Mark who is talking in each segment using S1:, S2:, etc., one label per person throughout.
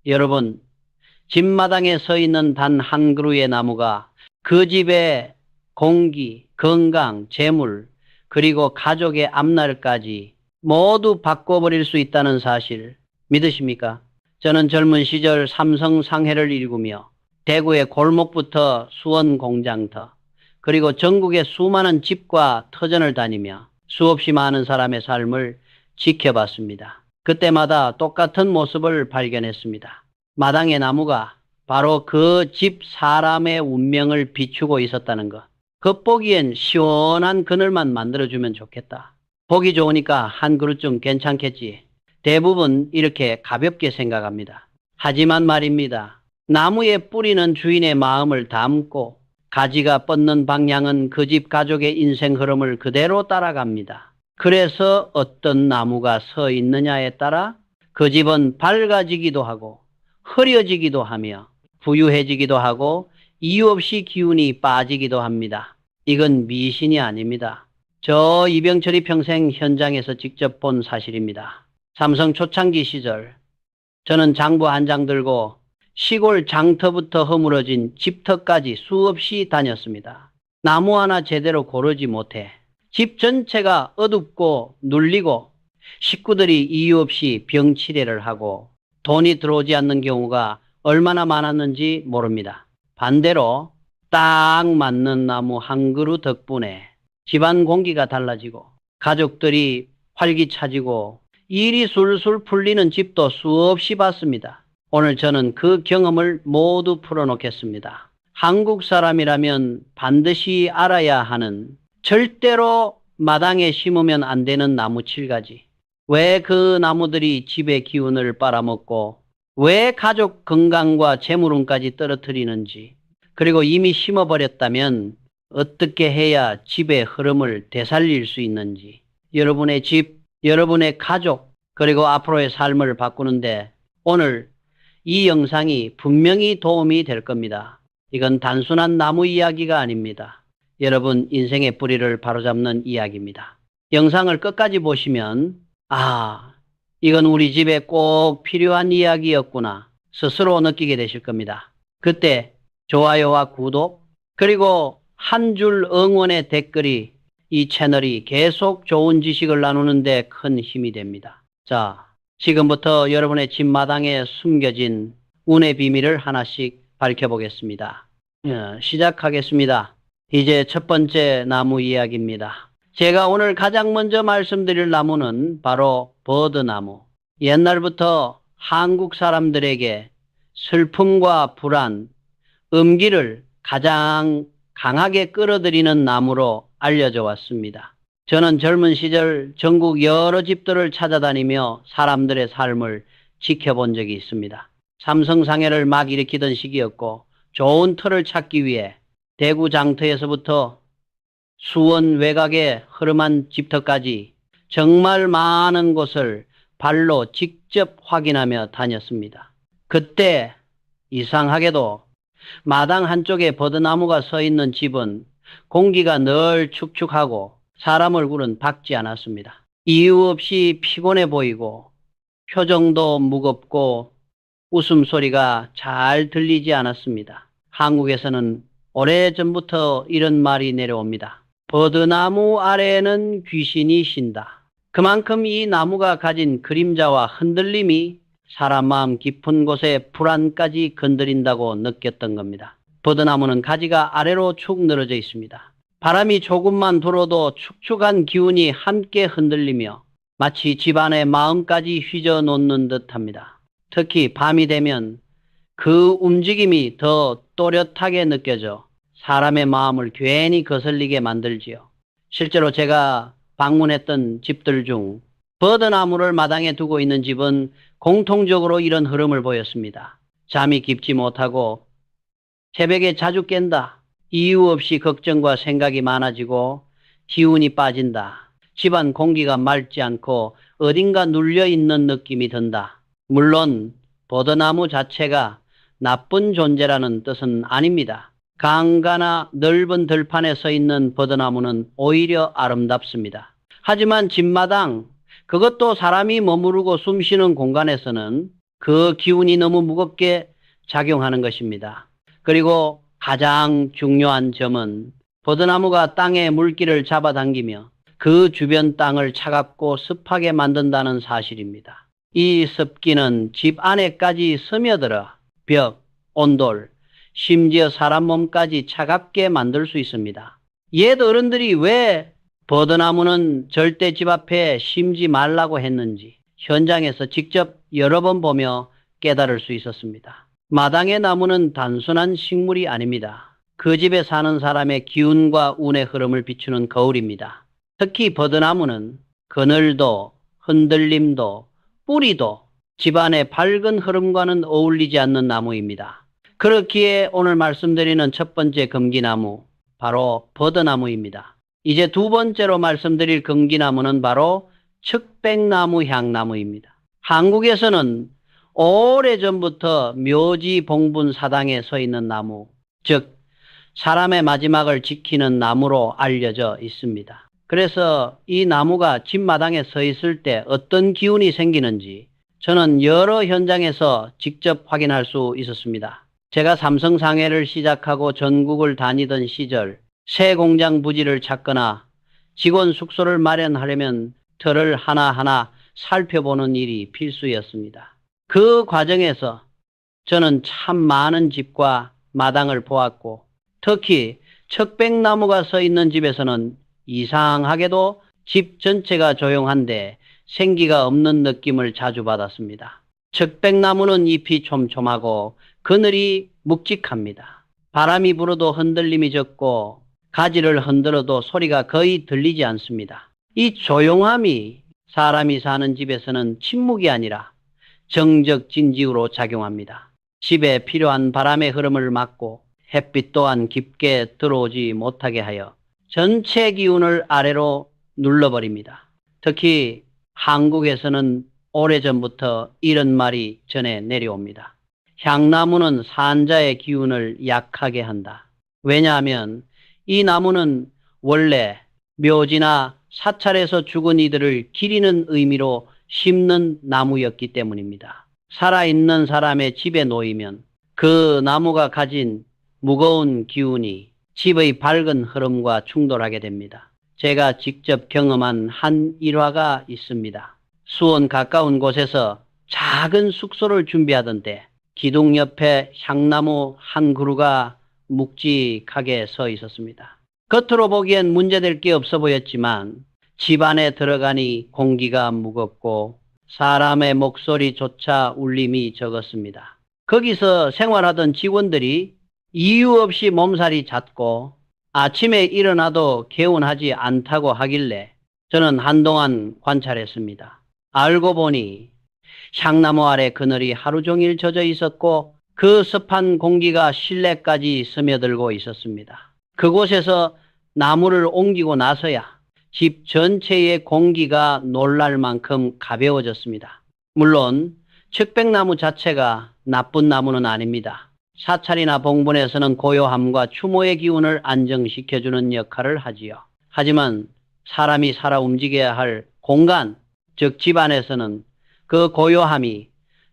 S1: 여러분, 집마당에 서 있는 단 한 그루의 나무가 그 집의 공기, 건강, 재물, 그리고 가족의 앞날까지 모두 바꿔버릴 수 있다는 사실 믿으십니까? 저는 젊은 시절 삼성 상해를 일구며 대구의 골목부터 수원 공장터, 그리고 전국의 수많은 집과 터전을 다니며 수없이 많은 사람의 삶을 지켜봤습니다. 그때마다 똑같은 모습을 발견했습니다. 마당의 나무가 바로 그 집 사람의 운명을 비추고 있었다는 것. 겉보기엔 시원한 그늘만 만들어주면 좋겠다. 보기 좋으니까 한 그루쯤 괜찮겠지. 대부분 이렇게 가볍게 생각합니다. 하지만 말입니다. 나무의 뿌리는 주인의 마음을 담고 가지가 뻗는 방향은 그 집 가족의 인생 흐름을 그대로 따라갑니다. 그래서 어떤 나무가 서 있느냐에 따라 그 집은 밝아지기도 하고 흐려지기도 하며 부유해지기도 하고 이유 없이 기운이 빠지기도 합니다. 이건 미신이 아닙니다. 저 이병철이 평생 현장에서 직접 본 사실입니다. 삼성 초창기 시절 저는 장부 한 장 들고 시골 장터부터 허물어진 집터까지 수없이 다녔습니다. 나무 하나 제대로 고르지 못해 집 전체가 어둡고 눌리고 식구들이 이유 없이 병치레를 하고 돈이 들어오지 않는 경우가 얼마나 많았는지 모릅니다. 반대로 딱 맞는 나무 한 그루 덕분에 집안 공기가 달라지고 가족들이 활기차지고 일이 술술 풀리는 집도 수없이 봤습니다. 오늘 저는 그 경험을 모두 풀어놓겠습니다. 한국 사람이라면 반드시 알아야 하는 절대로 마당에 심으면 안 되는 나무 7가지. 왜 그 나무들이 집의 기운을 빨아먹고 왜 가족 건강과 재물운까지 떨어뜨리는지, 그리고 이미 심어버렸다면 어떻게 해야 집의 흐름을 되살릴 수 있는지, 여러분의 집, 여러분의 가족, 그리고 앞으로의 삶을 바꾸는데 오늘 이 영상이 분명히 도움이 될 겁니다. 이건 단순한 나무 이야기가 아닙니다. 여러분 인생의 뿌리를 바로잡는 이야기입니다. 영상을 끝까지 보시면 이건 우리 집에 꼭 필요한 이야기였구나 스스로 느끼게 되실 겁니다. 그때 좋아요와 구독 그리고 한 줄 응원의 댓글이 이 채널이 계속 좋은 지식을 나누는데 큰 힘이 됩니다. 자, 지금부터 여러분의 집마당에 숨겨진 운의 비밀을 하나씩 밝혀보겠습니다. 시작하겠습니다. 이제 첫 번째 나무 이야기입니다. 제가 오늘 가장 먼저 말씀드릴 나무는 바로 버드나무. 옛날부터 한국 사람들에게 슬픔과 불안, 음기를 가장 강하게 끌어들이는 나무로 알려져 왔습니다. 저는 젊은 시절 전국 여러 집들을 찾아다니며 사람들의 삶을 지켜본 적이 있습니다. 삼성상해를 막 일으키던 시기였고 좋은 터를 찾기 위해 대구 장터에서부터 수원 외곽의 흐름한 집터까지 정말 많은 곳을 발로 직접 확인하며 다녔습니다. 그때 이상하게도 마당 한쪽에 버드나무가 서 있는 집은 공기가 늘 축축하고 사람 얼굴은 밝지 않았습니다. 이유 없이 피곤해 보이고 표정도 무겁고 웃음소리가 잘 들리지 않았습니다. 한국에서는 오래전부터 이런 말이 내려옵니다. 버드나무 아래에는 귀신이 쉰다. 그만큼 이 나무가 가진 그림자와 흔들림이 사람 마음 깊은 곳의 불안까지 건드린다고 느꼈던 겁니다. 버드나무는 가지가 아래로 축 늘어져 있습니다. 바람이 조금만 불어도 축축한 기운이 함께 흔들리며 마치 집안의 마음까지 휘저놓는 듯합니다. 특히 밤이 되면 그 움직임이 더 또렷하게 느껴져 사람의 마음을 괜히 거슬리게 만들지요. 실제로 제가 방문했던 집들 중 버드나무를 마당에 두고 있는 집은 공통적으로 이런 흐름을 보였습니다. 잠이 깊지 못하고 새벽에 자주 깬다. 이유 없이 걱정과 생각이 많아지고 기운이 빠진다. 집안 공기가 맑지 않고 어딘가 눌려있는 느낌이 든다. 물론 버드나무 자체가 나쁜 존재라는 뜻은 아닙니다. 강가나 넓은 들판에 서 있는 버드나무는 오히려 아름답습니다. 하지만 집마당, 그것도 사람이 머무르고 숨쉬는 공간에서는 그 기운이 너무 무겁게 작용하는 것입니다. 그리고 가장 중요한 점은 버드나무가 땅의 물기를 잡아당기며 그 주변 땅을 차갑고 습하게 만든다는 사실입니다. 이 습기는 집 안에까지 스며들어 벽, 온돌, 심지어 사람 몸까지 차갑게 만들 수 있습니다. 옛 어른들이 왜 버드나무는 절대 집 앞에 심지 말라고 했는지 현장에서 직접 여러 번 보며 깨달을 수 있었습니다. 마당의 나무는 단순한 식물이 아닙니다. 그 집에 사는 사람의 기운과 운의 흐름을 비추는 거울입니다. 특히 버드나무는 그늘도 흔들림도 뿌리도 집안의 밝은 흐름과는 어울리지 않는 나무입니다. 그렇기에 오늘 말씀드리는 첫 번째 금기나무, 바로 버드나무입니다. 이제 두 번째로 말씀드릴 금기나무는 바로 측백나무 향나무입니다. 한국에서는 오래전부터 묘지 봉분 사당에 서 있는 나무, 즉 사람의 마지막을 지키는 나무로 알려져 있습니다. 그래서 이 나무가 집 마당에 서 있을 때 어떤 기운이 생기는지 저는 여러 현장에서 직접 확인할 수 있었습니다. 제가 삼성 상해를 시작하고 전국을 다니던 시절 새 공장 부지를 찾거나 직원 숙소를 마련하려면 틀을 하나하나 살펴보는 일이 필수였습니다. 그 과정에서 저는 참 많은 집과 마당을 보았고 특히 척백나무가 서 있는 집에서는 이상하게도 집 전체가 조용한데 생기가 없는 느낌을 자주 받았습니다. 척백나무는 잎이 촘촘하고 그늘이 묵직합니다. 바람이 불어도 흔들림이 적고 가지를 흔들어도 소리가 거의 들리지 않습니다. 이 조용함이 사람이 사는 집에서는 침묵이 아니라 정적진지로 작용합니다. 집에 필요한 바람의 흐름을 막고 햇빛 또한 깊게 들어오지 못하게 하여 전체 기운을 아래로 눌러버립니다. 특히 한국에서는 오래전부터 이런 말이 전해 내려옵니다. 향나무는 산자의 기운을 약하게 한다. 왜냐하면 이 나무는 원래 묘지나 사찰에서 죽은 이들을 기리는 의미로 심는 나무였기 때문입니다. 살아있는 사람의 집에 놓이면 그 나무가 가진 무거운 기운이 집의 밝은 흐름과 충돌하게 됩니다. 제가 직접 경험한 한 일화가 있습니다. 수원 가까운 곳에서 작은 숙소를 준비하던 때 기둥 옆에 향나무 한 그루가 묵직하게 서 있었습니다. 겉으로 보기엔 문제될 게 없어 보였지만 집 안에 들어가니 공기가 무겁고 사람의 목소리조차 울림이 적었습니다. 거기서 생활하던 직원들이 이유 없이 몸살이 잦고 아침에 일어나도 개운하지 않다고 하길래 저는 한동안 관찰했습니다. 알고 보니 향나무 아래 그늘이 하루 종일 젖어 있었고 그 습한 공기가 실내까지 스며들고 있었습니다. 그곳에서 나무를 옮기고 나서야 집 전체의 공기가 놀랄 만큼 가벼워졌습니다. 물론 측백나무 자체가 나쁜 나무는 아닙니다. 사찰이나 봉분에서는 고요함과 추모의 기운을 안정시켜주는 역할을 하지요. 하지만 사람이 살아 움직여야 할 공간, 즉 집안에서는 그 고요함이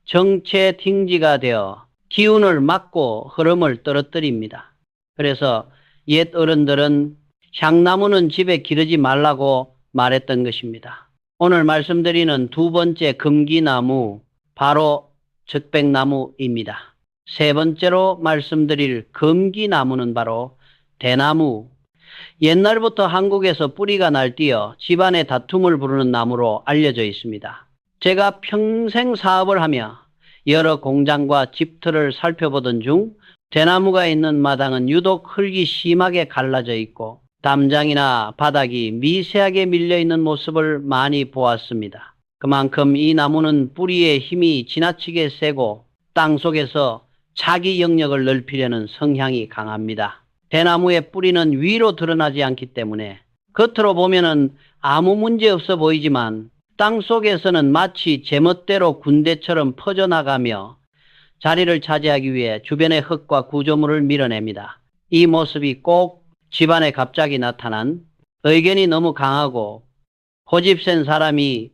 S1: 정체 팅지가 되어 기운을 막고 흐름을 떨어뜨립니다. 그래서 옛 어른들은 향나무는 집에 기르지 말라고 말했던 것입니다. 오늘 말씀드리는 두 번째 금기나무, 바로 측백나무입니다. 세 번째로 말씀드릴 금기나무는 바로 대나무. 옛날부터 한국에서 뿌리가 날뛰어 집안의 다툼을 부르는 나무로 알려져 있습니다. 제가 평생 사업을 하며 여러 공장과 집터를 살펴보던 중 대나무가 있는 마당은 유독 흙이 심하게 갈라져 있고 담장이나 바닥이 미세하게 밀려있는 모습을 많이 보았습니다. 그만큼 이 나무는 뿌리의 힘이 지나치게 세고 땅속에서 자기 영역을 넓히려는 성향이 강합니다. 대나무의 뿌리는 위로 드러나지 않기 때문에 겉으로 보면은 아무 문제 없어 보이지만 땅속에서는 마치 제멋대로 군대처럼 퍼져나가며 자리를 차지하기 위해 주변의 흙과 구조물을 밀어냅니다. 이 모습이 꼭 집안에 갑자기 나타난 의견이 너무 강하고 고집센 사람이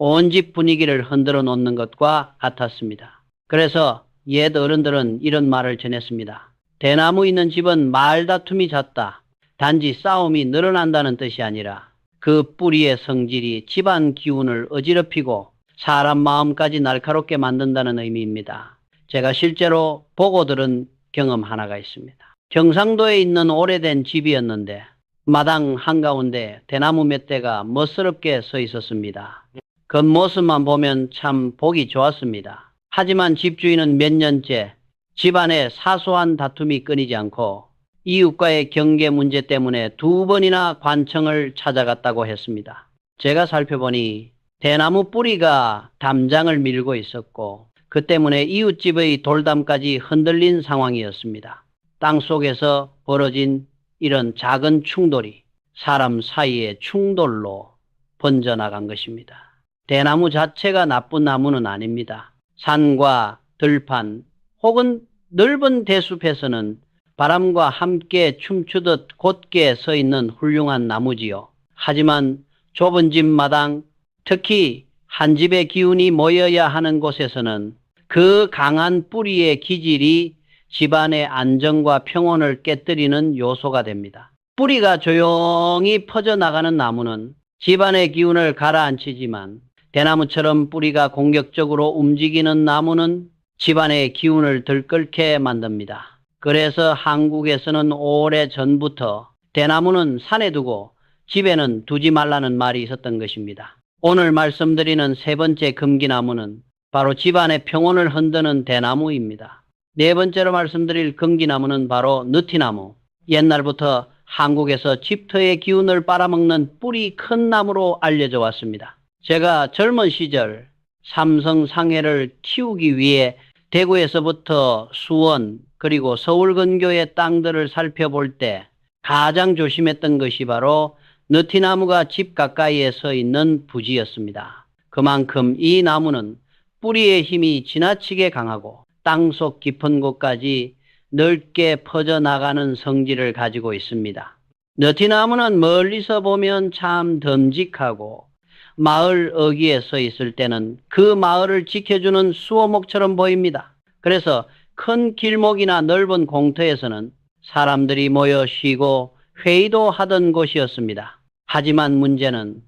S1: 온 집 분위기를 흔들어 놓는 것과 같았습니다. 그래서 옛 어른들은 이런 말을 전했습니다. 대나무 있는 집은 말다툼이 잦다. 단지 싸움이 늘어난다는 뜻이 아니라 그 뿌리의 성질이 집안 기운을 어지럽히고 사람 마음까지 날카롭게 만든다는 의미입니다. 제가 실제로 보고 들은 경험 하나가 있습니다. 경상도에 있는 오래된 집이었는데 마당 한가운데 대나무 몇 대가 멋스럽게 서 있었습니다. 겉모습만 보면 참 보기 좋았습니다. 하지만 집주인은 몇 년째 집안에 사소한 다툼이 끊이지 않고 이웃과의 경계 문제 때문에 2번이나 관청을 찾아갔다고 했습니다. 제가 살펴보니 대나무 뿌리가 담장을 밀고 있었고 그 때문에 이웃집의 돌담까지 흔들린 상황이었습니다. 땅속에서 벌어진 이런 작은 충돌이 사람 사이의 충돌로 번져나간 것입니다. 대나무 자체가 나쁜 나무는 아닙니다. 산과 들판 혹은 넓은 대숲에서는 바람과 함께 춤추듯 곧게 서 있는 훌륭한 나무지요. 하지만 좁은 집 마당, 특히 한 집의 기운이 모여야 하는 곳에서는 그 강한 뿌리의 기질이 집안의 안정과 평온을 깨뜨리는 요소가 됩니다. 뿌리가 조용히 퍼져나가는 나무는 집안의 기운을 가라앉히지만 대나무처럼 뿌리가 공격적으로 움직이는 나무는 집안의 기운을 들끓게 만듭니다. 그래서 한국에서는 오래전부터 대나무는 산에 두고 집에는 두지 말라는 말이 있었던 것입니다. 오늘 말씀드리는 세 번째 금기나무는 바로 집안의 평온을 흔드는 대나무입니다. 네 번째로 말씀드릴 금기나무는 바로 느티나무. 옛날부터 한국에서 집터의 기운을 빨아먹는 뿌리 큰 나무로 알려져 왔습니다. 제가 젊은 시절 삼성 상해를 키우기 위해 대구에서부터 수원 그리고 서울 근교의 땅들을 살펴볼 때 가장 조심했던 것이 바로 느티나무가 집 가까이에 서 있는 부지였습니다. 그만큼 이 나무는 뿌리의 힘이 지나치게 강하고 땅속 깊은 곳까지 넓게 퍼져나가는 성질을 가지고 있습니다. 느티나무는 멀리서 보면 참 듬직하고 마을 어귀에 서 있을 때는 그 마을을 지켜주는 수호목처럼 보입니다. 그래서 큰 길목이나 넓은 공터에서는 사람들이 모여 쉬고 회의도 하던 곳이었습니다. 하지만 문제는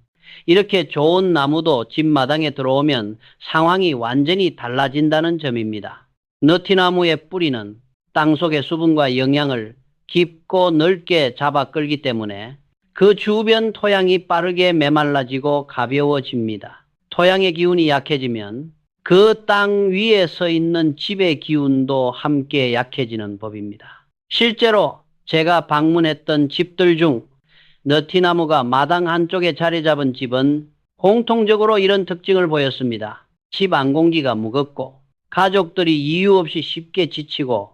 S1: 이렇게 좋은 나무도 집 마당에 들어오면 상황이 완전히 달라진다는 점입니다. 느티나무의 뿌리는 땅속의 수분과 영양을 깊고 넓게 잡아 끌기 때문에 그 주변 토양이 빠르게 메말라지고 가벼워집니다. 토양의 기운이 약해지면 그 땅 위에 서 있는 집의 기운도 함께 약해지는 법입니다. 실제로 제가 방문했던 집들 중 느티나무가 마당 한쪽에 자리 잡은 집은 공통적으로 이런 특징을 보였습니다. 집 안공기가 무겁고 가족들이 이유 없이 쉽게 지치고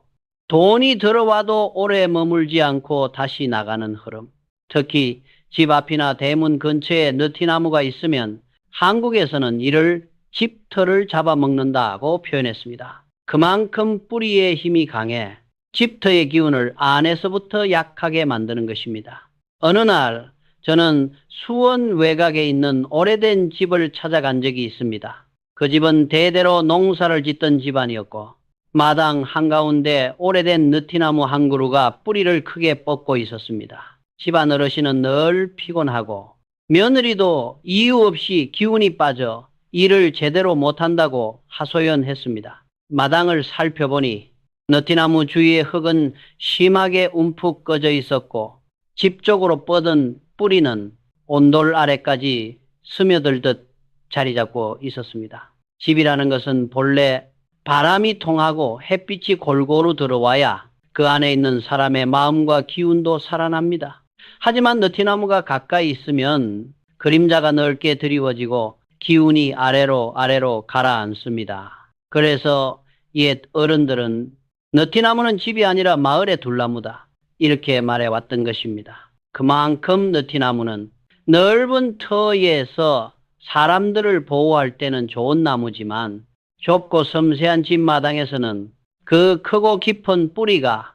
S1: 돈이 들어와도 오래 머물지 않고 다시 나가는 흐름. 특히 집 앞이나 대문 근처에 느티나무가 있으면 한국에서는 이를 집터를 잡아먹는다고 표현했습니다. 그만큼 뿌리의 힘이 강해 집터의 기운을 안에서부터 약하게 만드는 것입니다. 어느 날 저는 수원 외곽에 있는 오래된 집을 찾아간 적이 있습니다. 그 집은 대대로 농사를 짓던 집안이었고 마당 한가운데 오래된 느티나무 한 그루가 뿌리를 크게 뻗고 있었습니다. 집안 어르신은 늘 피곤하고 며느리도 이유 없이 기운이 빠져 일을 제대로 못한다고 하소연했습니다. 마당을 살펴보니 느티나무 주위의 흙은 심하게 움푹 꺼져 있었고 집 쪽으로 뻗은 뿌리는 온돌 아래까지 스며들듯 자리 잡고 있었습니다. 집이라는 것은 본래 바람이 통하고 햇빛이 골고루 들어와야 그 안에 있는 사람의 마음과 기운도 살아납니다. 하지만 느티나무가 가까이 있으면 그림자가 넓게 드리워지고 기운이 아래로 가라앉습니다. 그래서 옛 어른들은 느티나무는 집이 아니라 마을의 둘나무다 이렇게 말해왔던 것입니다. 그만큼 느티나무는 넓은 터에서 사람들을 보호할 때는 좋은 나무지만 좁고 섬세한 집 마당에서는 그 크고 깊은 뿌리가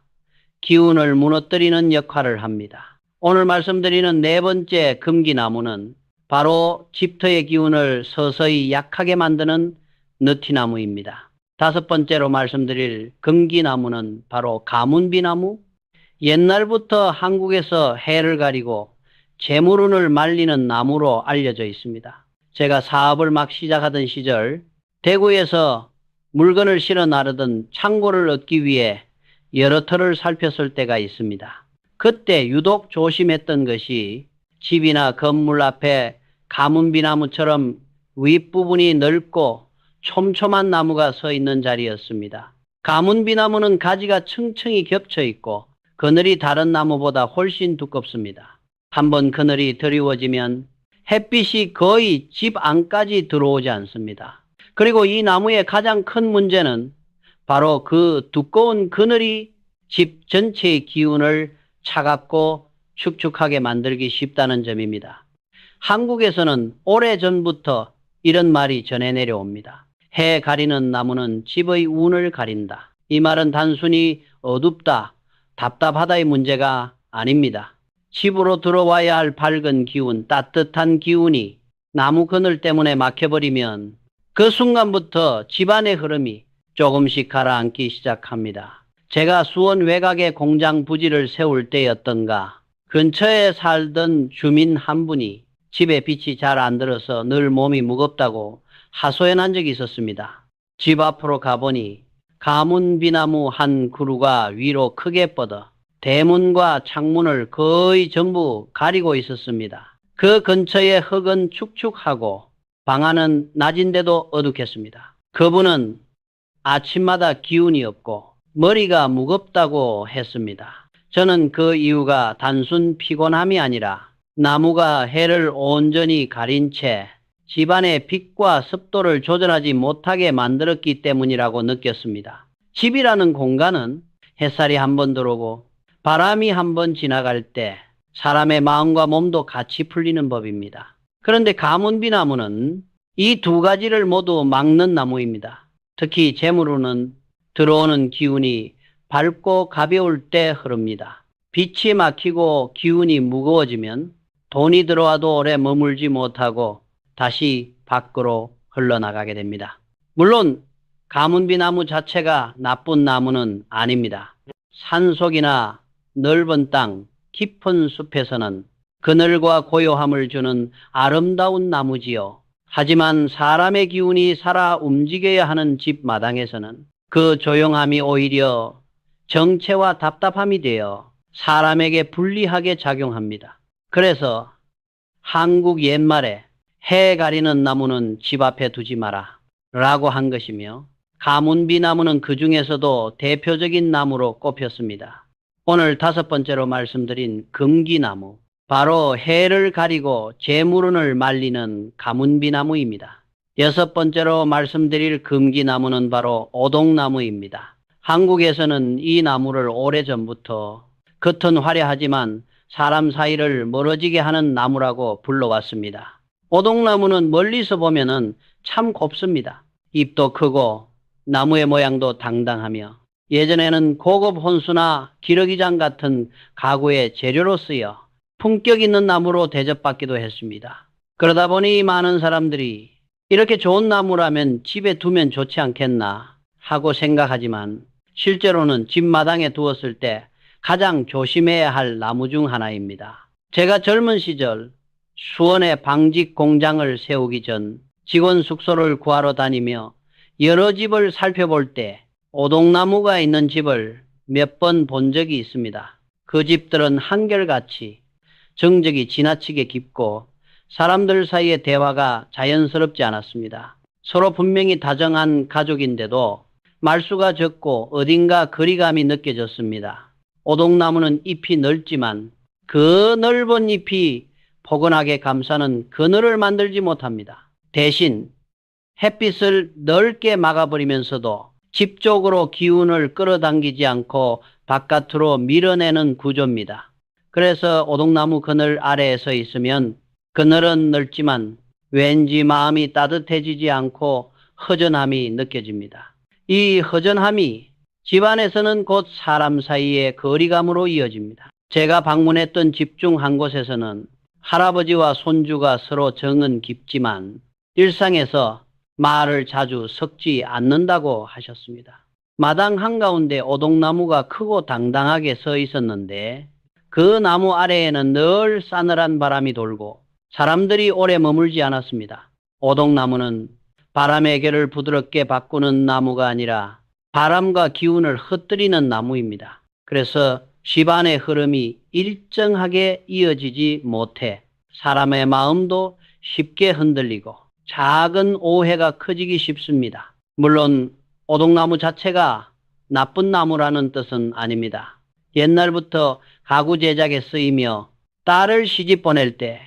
S1: 기운을 무너뜨리는 역할을 합니다. 오늘 말씀드리는 네 번째 금기나무는 바로 집터의 기운을 서서히 약하게 만드는 느티나무입니다. 다섯 번째로 말씀드릴 금기나무는 바로 가문비나무. 옛날부터 한국에서 해를 가리고 재물운을 말리는 나무로 알려져 있습니다. 제가 사업을 막 시작하던 시절 대구에서 물건을 실어 나르던 창고를 얻기 위해 여러 터를 살폈을 때가 있습니다. 그때 유독 조심했던 것이 집이나 건물 앞에 가문비나무처럼 윗부분이 넓고 촘촘한 나무가 서 있는 자리였습니다. 가문비나무는 가지가 층층이 겹쳐 있고 그늘이 다른 나무보다 훨씬 두껍습니다. 한번 그늘이 드리워지면 햇빛이 거의 집 안까지 들어오지 않습니다. 그리고 이 나무의 가장 큰 문제는 바로 그 두꺼운 그늘이 집 전체의 기운을 차갑고 축축하게 만들기 쉽다는 점입니다. 한국에서는 오래전부터 이런 말이 전해 내려옵니다. 해 가리는 나무는 집의 운을 가린다. 이 말은 단순히 어둡다, 답답하다의 문제가 아닙니다. 집으로 들어와야 할 밝은 기운, 따뜻한 기운이 나무 그늘 때문에 막혀버리면 그 순간부터 집안의 흐름이 조금씩 가라앉기 시작합니다. 제가 수원 외곽에 공장 부지를 세울 때였던가 근처에 살던 주민 한 분이 집에 빛이 잘 안 들어서 늘 몸이 무겁다고 하소연한 적이 있었습니다. 집 앞으로 가보니 가문비나무 한 그루가 위로 크게 뻗어 대문과 창문을 거의 전부 가리고 있었습니다. 그 근처의 흙은 축축하고 방 안은 낮인데도 어둑했습니다. 그분은 아침마다 기운이 없고 머리가 무겁다고 했습니다. 저는 그 이유가 단순 피곤함이 아니라 나무가 해를 온전히 가린 채 집안의 빛과 습도를 조절하지 못하게 만들었기 때문이라고 느꼈습니다. 집이라는 공간은 햇살이 한번 들어오고 바람이 한번 지나갈 때 사람의 마음과 몸도 같이 풀리는 법입니다. 그런데 가문비나무는 이 두 가지를 모두 막는 나무입니다. 특히 재물운은 들어오는 기운이 밝고 가벼울 때 흐릅니다. 빛이 막히고 기운이 무거워지면 돈이 들어와도 오래 머물지 못하고 다시 밖으로 흘러나가게 됩니다. 물론 가문비나무 자체가 나쁜 나무는 아닙니다. 산속이나 넓은 땅, 깊은 숲에서는 그늘과 고요함을 주는 아름다운 나무지요. 하지만 사람의 기운이 살아 움직여야 하는 집 마당에서는 그 조용함이 오히려 정체와 답답함이 되어 사람에게 불리하게 작용합니다. 그래서 한국 옛말에 해 가리는 나무는 집 앞에 두지 마라 라고 한 것이며 가문비나무는 그 중에서도 대표적인 나무로 꼽혔습니다. 오늘 다섯 번째로 말씀드린 금기나무, 바로 해를 가리고 재물운을 말리는 가문비나무입니다. 여섯 번째로 말씀드릴 금기나무는 바로 오동나무입니다. 한국에서는 이 나무를 오래전부터 겉은 화려하지만 사람 사이를 멀어지게 하는 나무라고 불러왔습니다. 오동나무는 멀리서 보면은 참 곱습니다. 잎도 크고 나무의 모양도 당당하며 예전에는 고급 혼수나 기러기장 같은 가구의 재료로 쓰여 품격 있는 나무로 대접받기도 했습니다. 그러다 보니 많은 사람들이 이렇게 좋은 나무라면 집에 두면 좋지 않겠나 하고 생각하지만 실제로는 집 마당에 두었을 때 가장 조심해야 할 나무 중 하나입니다. 제가 젊은 시절 수원에 방직 공장을 세우기 전 직원 숙소를 구하러 다니며 여러 집을 살펴볼 때 오동나무가 있는 집을 몇 번 본 적이 있습니다. 그 집들은 한결같이 정적이 지나치게 깊고 사람들 사이의 대화가 자연스럽지 않았습니다. 서로 분명히 다정한 가족인데도 말수가 적고 어딘가 거리감이 느껴졌습니다. 오동나무는 잎이 넓지만 그 넓은 잎이 포근하게 감싸는 그늘을 만들지 못합니다. 대신 햇빛을 넓게 막아버리면서도 집 쪽으로 기운을 끌어당기지 않고 바깥으로 밀어내는 구조입니다. 그래서 오동나무 그늘 아래에 서 있으면 그늘은 넓지만 왠지 마음이 따뜻해지지 않고 허전함이 느껴집니다. 이 허전함이 집안에서는 곧 사람 사이의 거리감으로 이어집니다. 제가 방문했던 집 중 한 곳에서는 할아버지와 손주가 서로 정은 깊지만 일상에서 말을 자주 섞지 않는다고 하셨습니다. 마당 한가운데 오동나무가 크고 당당하게 서 있었는데 그 나무 아래에는 늘 싸늘한 바람이 돌고 사람들이 오래 머물지 않았습니다. 오동나무는 바람의 결을 부드럽게 바꾸는 나무가 아니라 바람과 기운을 흩뜨리는 나무입니다. 그래서 시반의 흐름이 일정하게 이어지지 못해 사람의 마음도 쉽게 흔들리고 작은 오해가 커지기 쉽습니다. 물론 오동나무 자체가 나쁜 나무라는 뜻은 아닙니다. 옛날부터 가구 제작에 쓰이며 딸을 시집 보낼 때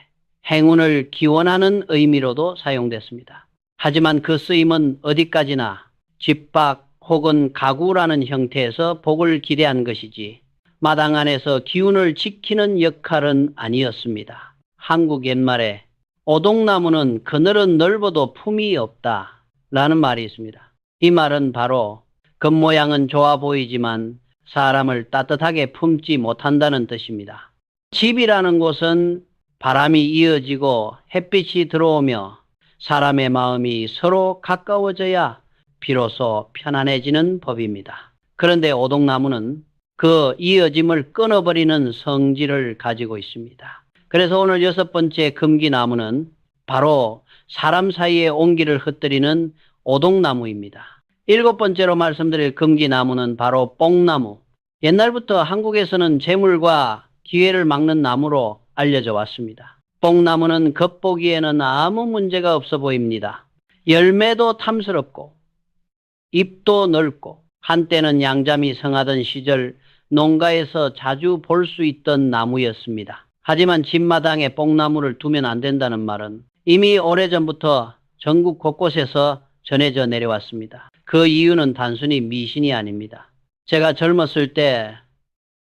S1: 행운을 기원하는 의미로도 사용됐습니다. 하지만 그 쓰임은 어디까지나 집 밖 혹은 가구라는 형태에서 복을 기대한 것이지 마당 안에서 기운을 지키는 역할은 아니었습니다. 한국 옛말에 오동나무는 그늘은 넓어도 품이 없다 라는 말이 있습니다. 이 말은 바로 겉모양은 좋아 보이지만 사람을 따뜻하게 품지 못한다는 뜻입니다. 집이라는 곳은 바람이 이어지고 햇빛이 들어오며 사람의 마음이 서로 가까워져야 비로소 편안해지는 법입니다. 그런데 오동나무는 그 이어짐을 끊어버리는 성질을 가지고 있습니다. 그래서 오늘 6번째 금기나무는 바로 사람 사이의 온기를 흩뜨리는 오동나무입니다. 7번째로 말씀드릴 금기나무는 바로 뽕나무. 옛날부터 한국에서는 재물과 기회를 막는 나무로 알려져 왔습니다. 뽕나무는 겉보기에는 아무 문제가 없어 보입니다. 열매도 탐스럽고 잎도 넓고 한때는 양잠이 성하던 시절 농가에서 자주 볼 수 있던 나무였습니다. 하지만 집마당에 뽕나무를 두면 안 된다는 말은 이미 오래전부터 전국 곳곳에서 전해져 내려왔습니다. 그 이유는 단순히 미신이 아닙니다. 제가 젊었을 때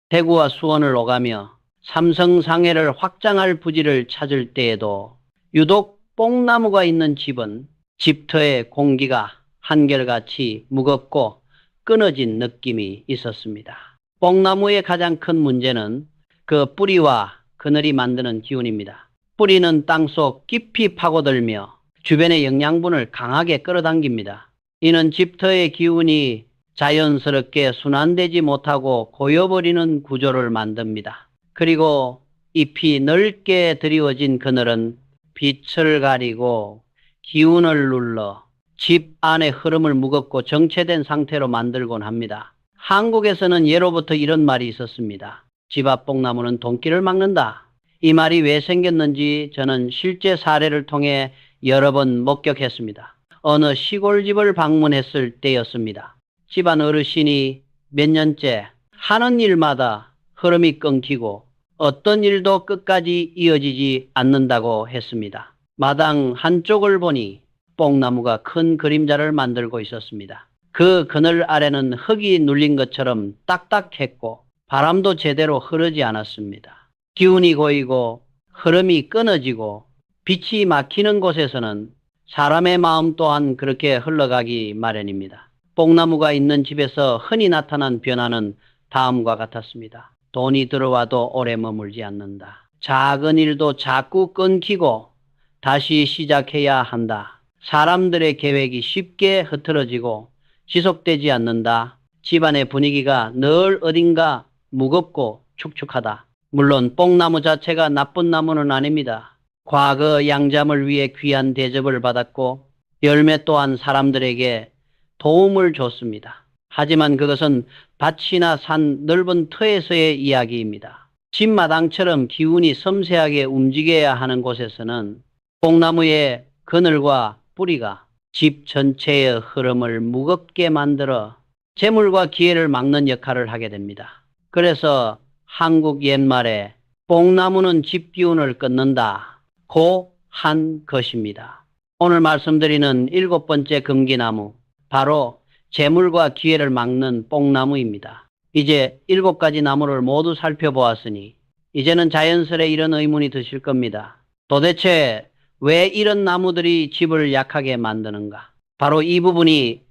S1: 대구와 수원을 오가며 삼성상해를 확장할 부지를 찾을 때에도 유독 뽕나무가 있는 집은 집터의 공기가 한결같이 무겁고 끊어진 느낌이 있었습니다. 뽕나무의 가장 큰 문제는 그 뿌리와 그늘이 만드는 기운입니다. 뿌리는 땅속 깊이 파고들며 주변의 영양분을 강하게 끌어당깁니다. 이는 집터의 기운이 자연스럽게 순환되지 못하고 고여버리는 구조를 만듭니다. 그리고 잎이 넓게 드리워진 그늘은 빛을 가리고 기운을 눌러 집 안의 흐름을 무겁고 정체된 상태로 만들곤 합니다. 한국에서는 예로부터 이런 말이 있었습니다. 집 앞 뽕나무는 돈길을 막는다. 이 말이 왜 생겼는지 저는 실제 사례를 통해 여러 번 목격했습니다. 어느 시골집을 방문했을 때였습니다. 집안 어르신이 몇 년째 하는 일마다 흐름이 끊기고 어떤 일도 끝까지 이어지지 않는다고 했습니다. 마당 한쪽을 보니 뽕나무가 큰 그림자를 만들고 있었습니다. 그 그늘 아래는 흙이 눌린 것처럼 딱딱했고 바람도 제대로 흐르지 않았습니다. 기운이 고이고 흐름이 끊어지고 빛이 막히는 곳에서는 사람의 마음 또한 그렇게 흘러가기 마련입니다. 뽕나무가 있는 집에서 흔히 나타난 변화는 다음과 같았습니다. 돈이 들어와도 오래 머물지 않는다. 작은 일도 자꾸 끊기고 다시 시작해야 한다. 사람들의 계획이 쉽게 흐트러지고 지속되지 않는다. 집안의 분위기가 늘 어딘가 무겁고 축축하다. 물론 뽕나무 자체가 나쁜 나무는 아닙니다. 과거 양잠을 위해 귀한 대접을 받았고 열매 또한 사람들에게 도움을 줬습니다. 하지만 그것은 밭이나 산 넓은 터에서의 이야기입니다. 집마당처럼 기운이 섬세하게 움직여야 하는 곳에서는 뽕나무의 그늘과 뿌리가 집 전체의 흐름을 무겁게 만들어 재물과 기회를 막는 역할을 하게 됩니다. 그래서 한국 옛말에 뽕나무는 집 기운을 끊는다 고 한 것입니다. 오늘 말씀드리는 7번째 금기나무, 바로 재물과 기회를 막는 뽕나무입니다. 이제 7가지 나무를 모두 살펴보았으니 이제는 자연스레 이런 의문이 드실 겁니다. 도대체 왜 이런 나무들이 집을 약하게 만드는가? 바로 이 부분이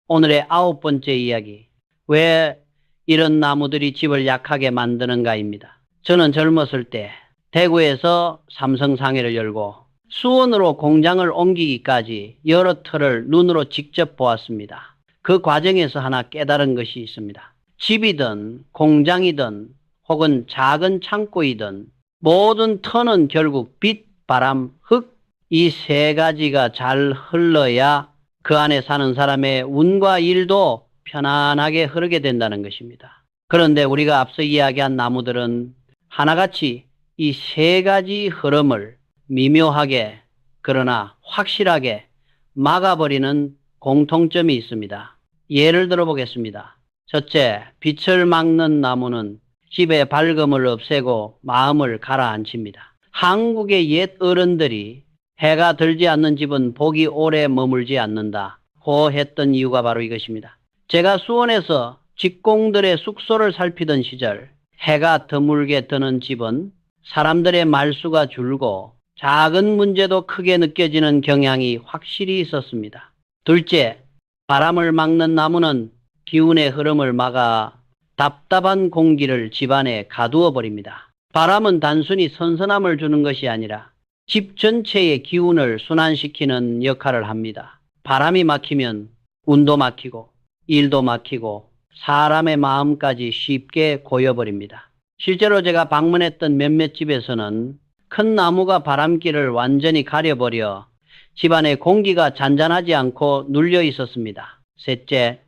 S1: 오늘의 9번째 이야기, 왜 이런 나무들이 집을 약하게 만드는가입니다. 저는 젊었을 때 대구에서 삼성상해를 열고 수원으로 공장을 옮기기까지 여러 터를 눈으로 직접 보았습니다. 그 과정에서 하나 깨달은 것이 있습니다. 집이든 공장이든 혹은 작은 창고이든 모든 터는 결국 빛, 바람, 흙, 이 세 가지가 잘 흘러야 그 안에 사는 사람의 운과 일도 편안하게 흐르게 된다는 것입니다. 그런데 우리가 앞서 이야기한 나무들은 하나같이 이 세 가지 흐름을 미묘하게 그러나 확실하게 막아버리는 공통점이 있습니다. 예를 들어 보겠습니다. 첫째, 빛을 막는 나무는 집의 밝음을 없애고 마음을 가라앉힙니다. 한국의 옛 어른들이 해가 들지 않는 집은 복이 오래 머물지 않는다고 했던 이유가 바로 이것입니다. 제가 수원에서 직공들의 숙소를 살피던 시절 해가 드물게 드는 집은 사람들의 말수가 줄고 작은 문제도 크게 느껴지는 경향이 확실히 있었습니다. 둘째, 바람을 막는 나무는 기운의 흐름을 막아 답답한 공기를 집안에 가두어 버립니다. 바람은 단순히 선선함을 주는 것이 아니라 집 전체의 기운을 순환시키는 역할을 합니다. 바람이 막히면 운도 막히고 일도 막히고 사람의 마음까지 쉽게 고여버립니다. 실제로 제가 방문했던 몇몇 집에서는 큰 나무가 바람길을 완전히 가려버려 집안의 공기가 잔잔하지 않고 눌려 있었습니다. 셋째,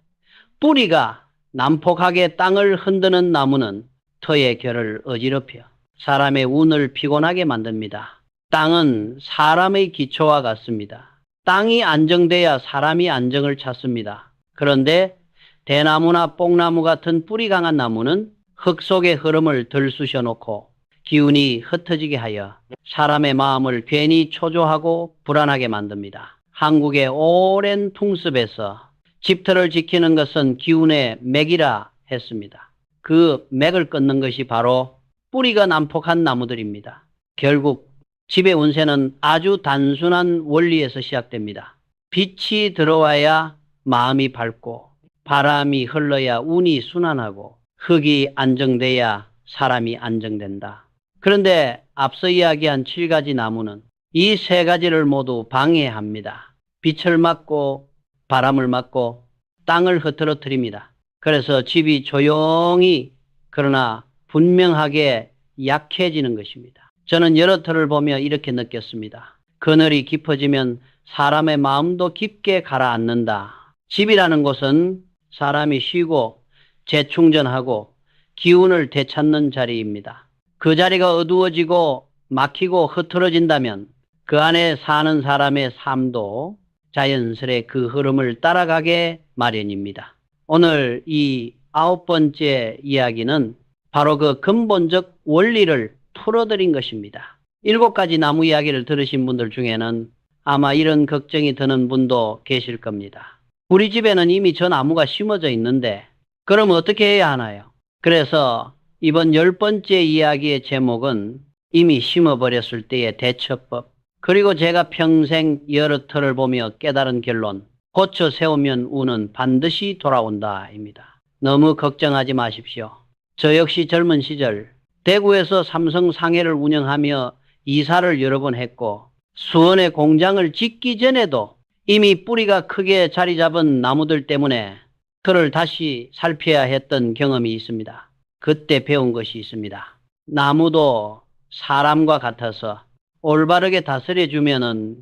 S1: 뿌리가 난폭하게 땅을 흔드는 나무는 터의 결을 어지럽혀 사람의 운을 피곤하게 만듭니다. 땅은 사람의 기초와 같습니다. 땅이 안정돼야 사람이 안정을 찾습니다. 그런데 대나무나 뽕나무 같은 뿌리 강한 나무는 흙 속의 흐름을 들쑤셔 놓고 기운이 흩어지게 하여 사람의 마음을 괜히 초조하고 불안하게 만듭니다. 한국의 오랜 풍습에서 집터를 지키는 것은 기운의 맥이라 했습니다. 그 맥을 끊는 것이 바로 뿌리가 난폭한 나무들입니다. 결국 집의 운세는 아주 단순한 원리에서 시작됩니다. 빛이 들어와야 마음이 밝고 바람이 흘러야 운이 순환하고 흙이 안정돼야 사람이 안정된다. 그런데 앞서 이야기한 7가지 나무는 이 3가지를 모두 방해합니다. 빛을 막고 바람을 막고 땅을 흐트러뜨립니다. 그래서 집이 조용히 그러나 분명하게 약해지는 것입니다. 저는 여러 터를 보며 이렇게 느꼈습니다. 그늘이 깊어지면 사람의 마음도 깊게 가라앉는다. 집이라는 곳은 사람이 쉬고 재충전하고 기운을 되찾는 자리입니다. 그 자리가 어두워지고 막히고 흐트러진다면 그 안에 사는 사람의 삶도 자연스레 그 흐름을 따라가게 마련입니다. 오늘 이 9번째 이야기는 바로 그 근본적 원리를 풀어드린 것입니다. 7가지 나무 이야기를 들으신 분들 중에는 아마 이런 걱정이 드는 분도 계실 겁니다. 우리 집에는 이미 저 나무가 심어져 있는데 그럼 어떻게 해야 하나요? 그래서 이번 10번째 이야기의 제목은 이미 심어버렸을 때의 대처법, 그리고 제가 평생 여러 터를 보며 깨달은 결론, 고쳐 세우면 운은 반드시 돌아온다입니다. 너무 걱정하지 마십시오. 저 역시 젊은 시절 대구에서 삼성 상해를 운영하며 이사를 여러 번 했고 수원에 공장을 짓기 전에도 이미 뿌리가 크게 자리 잡은 나무들 때문에 그를 다시 살펴야 했던 경험이 있습니다. 그때 배운 것이 있습니다. 나무도 사람과 같아서 올바르게 다스려주면은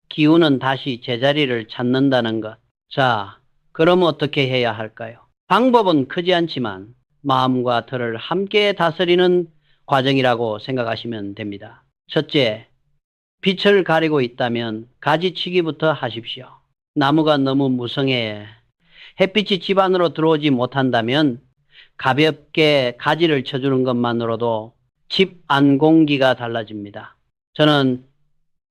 S1: 기운은 다시 제자리를 찾는다는 것. 자, 그럼 어떻게 해야 할까요? 방법은 크지 않지만 마음과 털을 함께 다스리는 과정이라고 생각하시면 됩니다. 첫째, 빛을 가리고 있다면 가지치기부터 하십시오. 나무가 너무 무성해 햇빛이 집 안으로 들어오지 못한다면 가볍게 가지를 쳐주는 것만으로도 집 안 공기가 달라집니다. 저는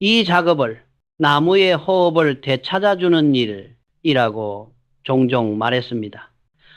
S1: 이 작업을 나무의 호흡을 되찾아주는 일이라고 종종 말했습니다.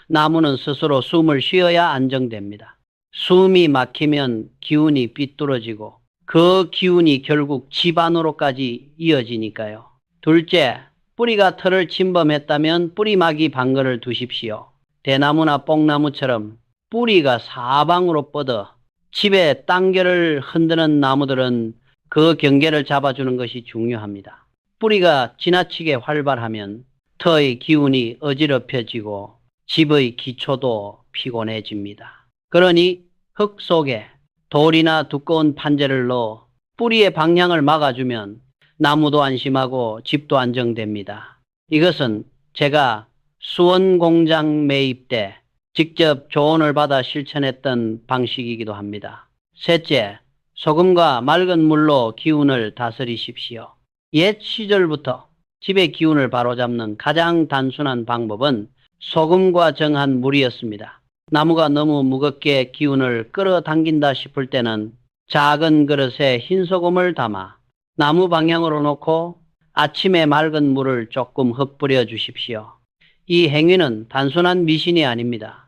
S1: 나무는 스스로 숨을 쉬어야 안정됩니다. 숨이 막히면 기운이 삐뚤어지고 그 기운이 결국 집 안으로까지 이어지니까요. 둘째, 뿌리가 털을 침범했다면 뿌리막이 방글을 두십시오. 대나무나 뽕나무처럼 뿌리가 사방으로 뻗어 집의 땅결을 흔드는 나무들은 그 경계를 잡아주는 것이 중요합니다. 뿌리가 지나치게 활발하면 터의 기운이 어지럽혀지고 집의 기초도 피곤해집니다. 그러니 흙 속에 돌이나 두꺼운 판재를 넣어 뿌리의 방향을 막아주면 나무도 안심하고 집도 안정됩니다. 이것은 제가 수원 공장 매입 때 직접 조언을 받아 실천했던 방식이기도 합니다. 셋째, 소금과 맑은 물로 기운을 다스리십시오. 옛 시절부터 집의 기운을 바로잡는 가장 단순한 방법은 소금과 정한 물이었습니다. 나무가 너무 무겁게 기운을 끌어당긴다 싶을 때는 작은 그릇에 흰 소금을 담아 나무 방향으로 놓고 아침에 맑은 물을 조금 흩뿌려 주십시오. 이 행위는 단순한 미신이 아닙니다.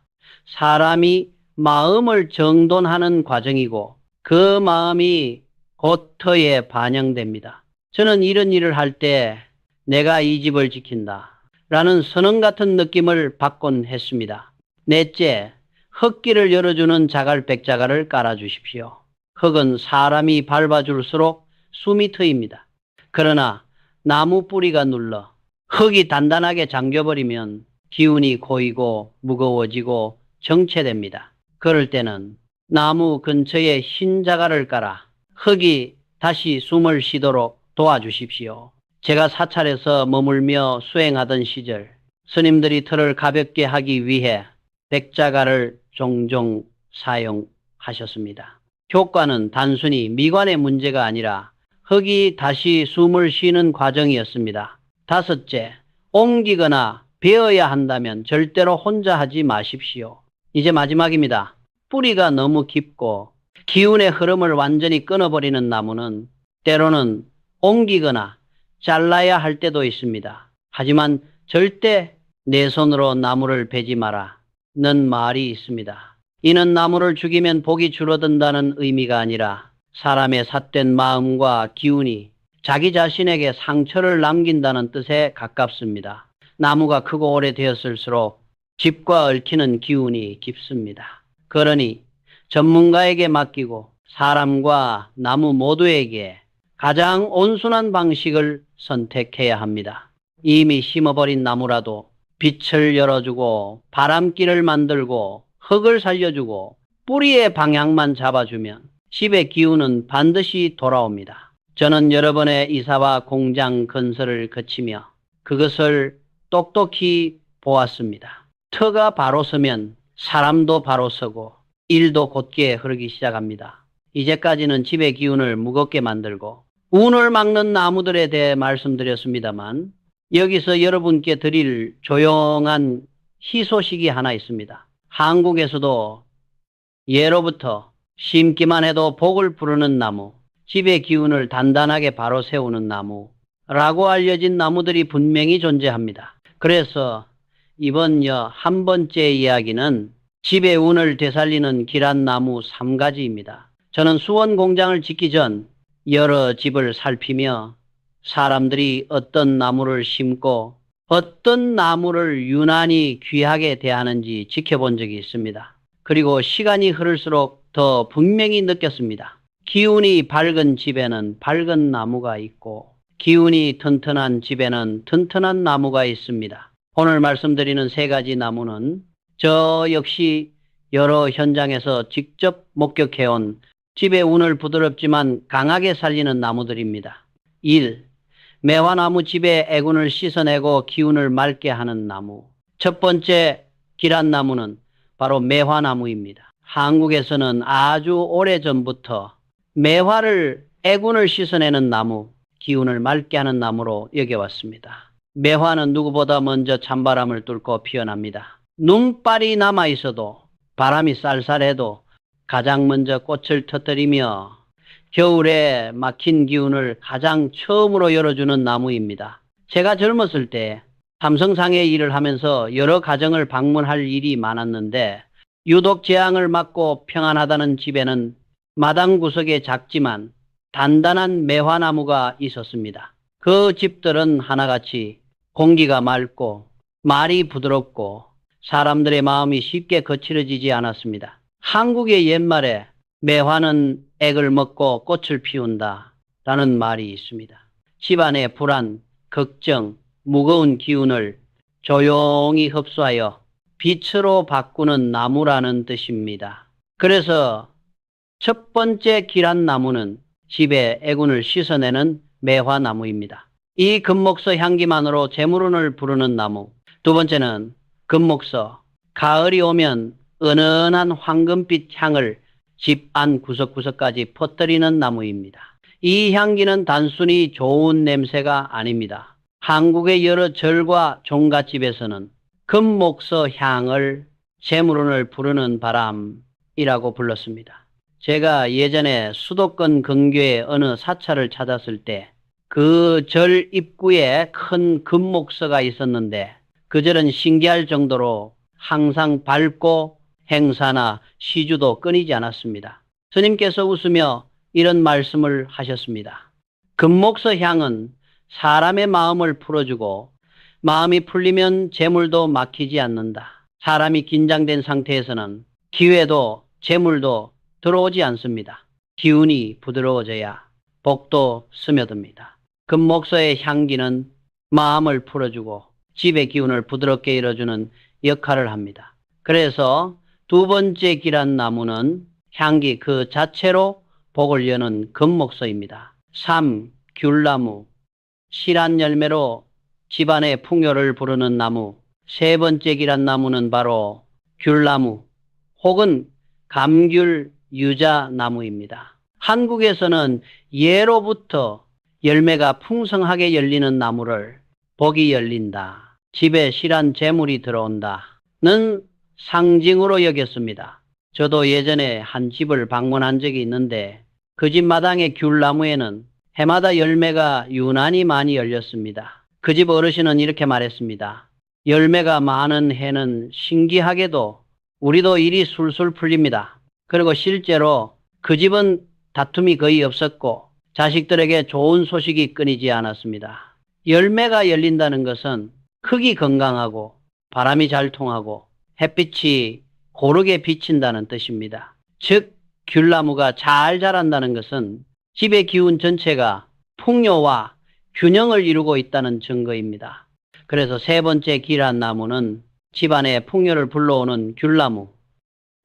S1: 사람이 마음을 정돈하는 과정이고 그 마음이 곧 터에 반영됩니다. 저는 이런 일을 할 때 내가 이 집을 지킨다 라는 선언 같은 느낌을 받곤 했습니다. 넷째, 흙길을 열어주는 자갈백자갈을 깔아주십시오. 흙은 사람이 밟아줄수록 숨이 트입니다. 그러나 나무 뿌리가 눌러 흙이 단단하게 잠겨버리면 기운이 고이고 무거워지고 정체됩니다. 그럴 때는 나무 근처에 흰 자갈을 깔아 흙이 다시 숨을 쉬도록 도와주십시오. 제가 사찰에서 머물며 수행하던 시절 스님들이 터를 가볍게 하기 위해 백자갈을 종종 사용하셨습니다. 효과는 단순히 미관의 문제가 아니라 흙이 다시 숨을 쉬는 과정이었습니다. 다섯째, 옮기거나 베어야 한다면 절대로 혼자 하지 마십시오. 이제 마지막입니다. 뿌리가 너무 깊고 기운의 흐름을 완전히 끊어버리는 나무는 때로는 옮기거나 잘라야 할 때도 있습니다. 하지만 절대 내 손으로 나무를 베지 마라는 말이 있습니다. 이는 나무를 죽이면 복이 줄어든다는 의미가 아니라 사람의 삿된 마음과 기운이 자기 자신에게 상처를 남긴다는 뜻에 가깝습니다. 나무가 크고 오래되었을수록 집과 얽히는 기운이 깊습니다. 그러니 전문가에게 맡기고 사람과 나무 모두에게 가장 온순한 방식을 선택해야 합니다. 이미 심어버린 나무라도 빛을 열어주고 바람길을 만들고 흙을 살려주고 뿌리의 방향만 잡아주면 집의 기운은 반드시 돌아옵니다. 저는 여러 번의 이사와 공장 건설을 거치며 그것을 똑똑히 보았습니다. 터가 바로 서면 사람도 바로 서고 일도 곧게 흐르기 시작합니다. 이제까지는 집의 기운을 무겁게 만들고 운을 막는 나무들에 대해 말씀드렸습니다만 여기서 여러분께 드릴 조용한 희소식이 하나 있습니다. 한국에서도 예로부터 심기만 해도 복을 부르는 나무, 집의 기운을 단단하게 바로 세우는 나무라고 알려진 나무들이 분명히 존재합니다. 그래서 이번 한 번째 이야기는 집의 운을 되살리는 길한 나무 3가지입니다. 저는 수원 공장을 짓기 전 여러 집을 살피며 사람들이 어떤 나무를 심고 어떤 나무를 유난히 귀하게 대하는지 지켜본 적이 있습니다. 그리고 시간이 흐를수록 더 분명히 느꼈습니다. 기운이 밝은 집에는 밝은 나무가 있고 기운이 튼튼한 집에는 튼튼한 나무가 있습니다. 오늘 말씀드리는 3가지 나무는 저 역시 여러 현장에서 직접 목격해온 집의 운을 부드럽지만 강하게 살리는 나무들입니다. 1. 매화나무 집의 애군을 씻어내고 기운을 맑게 하는 나무. 첫 번째 길한 나무는 바로 매화나무입니다. 한국에서는 아주 오래전부터 매화를 애군을 씻어내는 나무, 기운을 맑게 하는 나무로 여겨왔습니다. 매화는 누구보다 먼저 찬바람을 뚫고 피어납니다. 눈발이 남아있어도 바람이 쌀쌀해도 가장 먼저 꽃을 터뜨리며 겨울에 막힌 기운을 가장 처음으로 열어주는 나무입니다. 제가 젊었을 때 삼성상해 일을 하면서 여러 가정을 방문할 일이 많았는데 유독 재앙을 맞고 평안하다는 집에는 마당 구석에 작지만 단단한 매화나무가 있었습니다. 그 집들은 하나같이 공기가 맑고 말이 부드럽고 사람들의 마음이 쉽게 거칠어지지 않았습니다. 한국의 옛말에 매화는 액을 먹고 꽃을 피운다 라는 말이 있습니다. 집안의 불안, 걱정, 무거운 기운을 조용히 흡수하여 빛으로 바꾸는 나무라는 뜻입니다. 그래서 첫 번째 길한 나무는 집의 애군을 씻어내는 매화나무입니다. 이 금목서 향기만으로 재물운을 부르는 나무. 두 번째는 금목서. 가을이 오면 은은한 황금빛 향을 집 안 구석구석까지 퍼뜨리는 나무입니다. 이 향기는 단순히 좋은 냄새가 아닙니다. 한국의 여러 절과 종갓집에서는 금목서 향을 재물운을 부르는 바람이라고 불렀습니다. 제가 예전에 수도권 근교의 어느 사찰을 찾았을 때 그 절 입구에 큰 금목서가 있었는데 그 절은 신기할 정도로 항상 밝고 행사나 시주도 끊이지 않았습니다. 스님께서 웃으며 이런 말씀을 하셨습니다. 금목서 향은 사람의 마음을 풀어주고 마음이 풀리면 재물도 막히지 않는다. 사람이 긴장된 상태에서는 기회도 재물도 들어오지 않습니다. 기운이 부드러워져야 복도 스며듭니다. 금목서의 향기는 마음을 풀어주고 집의 기운을 부드럽게 이뤄주는 역할을 합니다. 그래서 두 번째 길한 나무는 향기 그 자체로 복을 여는 금목서입니다. 3. 귤나무. 실한 열매로 집안의 풍요를 부르는 나무. 세 번째 길한 나무는 바로 귤나무 혹은 감귤 유자나무입니다. 한국에서는 예로부터 열매가 풍성하게 열리는 나무를 복이 열린다, 집에 실한 재물이 들어온다는 상징으로 여겼습니다. 저도 예전에 한 집을 방문한 적이 있는데 그 집 마당의 귤나무에는 해마다 열매가 유난히 많이 열렸습니다. 그 집 어르신은 이렇게 말했습니다. 열매가 많은 해는 신기하게도 우리도 일이 술술 풀립니다. 그리고 실제로 그 집은 다툼이 거의 없었고 자식들에게 좋은 소식이 끊이지 않았습니다. 열매가 열린다는 것은 흙이 건강하고 바람이 잘 통하고 햇빛이 고르게 비친다는 뜻입니다. 즉 귤나무가 잘 자란다는 것은 집의 기운 전체가 풍요와 균형을 이루고 있다는 증거입니다. 그래서 세 번째 길한 나무는 집안에 풍요를 불러오는 귤나무,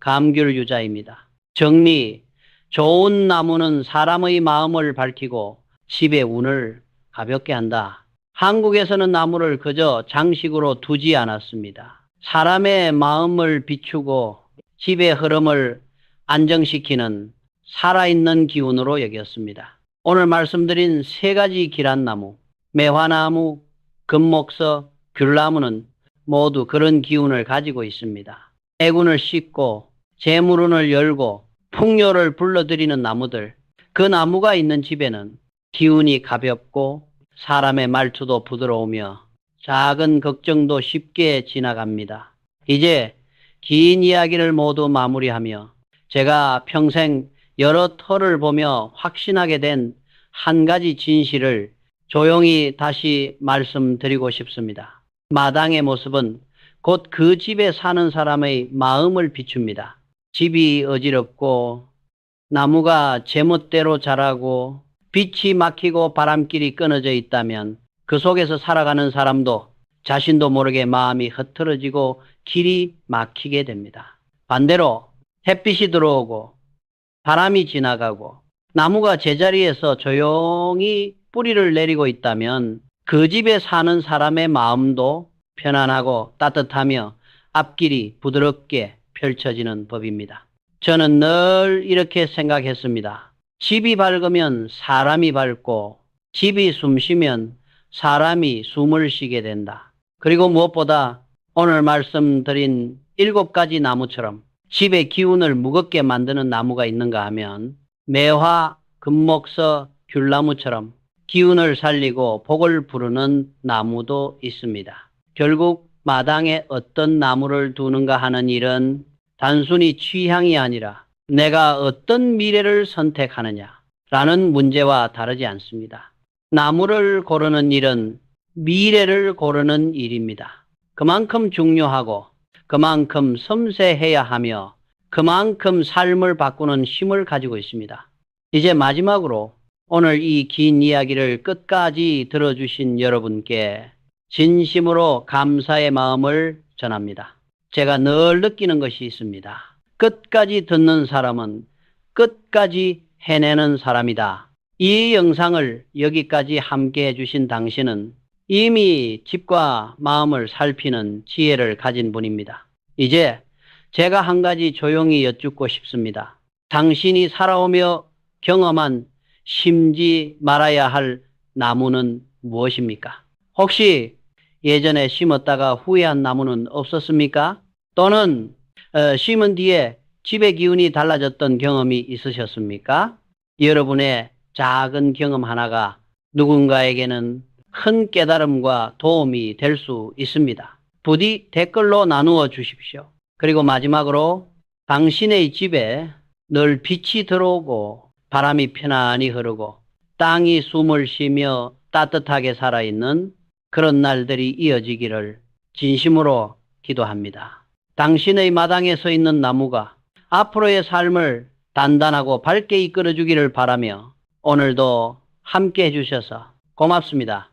S1: 감귤유자입니다. 정리, 좋은 나무는 사람의 마음을 밝히고 집의 운을 가볍게 한다. 한국에서는 나무를 그저 장식으로 두지 않았습니다. 사람의 마음을 비추고 집의 흐름을 안정시키는 살아있는 기운으로 여겼습니다. 오늘 말씀드린 세 가지 길한 나무, 매화나무, 금목서, 귤나무는 모두 그런 기운을 가지고 있습니다. 애군을 씻고 재물운을 열고 풍요를 불러들이는 나무들, 그 나무가 있는 집에는 기운이 가볍고 사람의 말투도 부드러우며 작은 걱정도 쉽게 지나갑니다. 이제 긴 이야기를 모두 마무리하며 제가 평생 여러 터를 보며 확신하게 된 한 가지 진실을 조용히 다시 말씀드리고 싶습니다. 마당의 모습은 곧 그 집에 사는 사람의 마음을 비춥니다. 집이 어지럽고 나무가 제멋대로 자라고 빛이 막히고 바람길이 끊어져 있다면 그 속에서 살아가는 사람도 자신도 모르게 마음이 흐트러지고 길이 막히게 됩니다. 반대로 햇빛이 들어오고 바람이 지나가고 나무가 제자리에서 조용히 뿌리를 내리고 있다면 그 집에 사는 사람의 마음도 편안하고 따뜻하며 앞길이 부드럽게 펼쳐지는 법입니다. 저는 늘 이렇게 생각했습니다. 집이 밝으면 사람이 밝고 집이 숨쉬면 사람이 숨을 쉬게 된다. 그리고 무엇보다 오늘 말씀드린 7가지 나무처럼 집의 기운을 무겁게 만드는 나무가 있는가 하면 매화, 금목서, 귤나무처럼 기운을 살리고 복을 부르는 나무도 있습니다. 결국 마당에 어떤 나무를 두는가 하는 일은 단순히 취향이 아니라 내가 어떤 미래를 선택하느냐라는 문제와 다르지 않습니다. 나무를 고르는 일은 미래를 고르는 일입니다. 그만큼 중요하고 그만큼 섬세해야 하며 그만큼 삶을 바꾸는 힘을 가지고 있습니다. 이제 마지막으로 오늘 이 긴 이야기를 끝까지 들어주신 여러분께 진심으로 감사의 마음을 전합니다. 제가 늘 느끼는 것이 있습니다. 끝까지 듣는 사람은 끝까지 해내는 사람이다. 이 영상을 여기까지 함께 해주신 당신은 이미 집과 마음을 살피는 지혜를 가진 분입니다. 이제 제가 한 가지 조용히 여쭙고 싶습니다. 당신이 살아오며 경험한 심지 말아야 할 나무는 무엇입니까? 혹시 예전에 심었다가 후회한 나무는 없었습니까? 또는 심은 뒤에 집의 기운이 달라졌던 경험이 있으셨습니까? 여러분의 작은 경험 하나가 누군가에게는 큰 깨달음과 도움이 될 수 있습니다. 부디 댓글로 나누어 주십시오. 그리고 마지막으로 당신의 집에 늘 빛이 들어오고 바람이 편안히 흐르고 땅이 숨을 쉬며 따뜻하게 살아있는 그런 날들이 이어지기를 진심으로 기도합니다. 당신의 마당에 서 있는 나무가 앞으로의 삶을 단단하고 밝게 이끌어주기를 바라며 오늘도 함께 해주셔서 고맙습니다.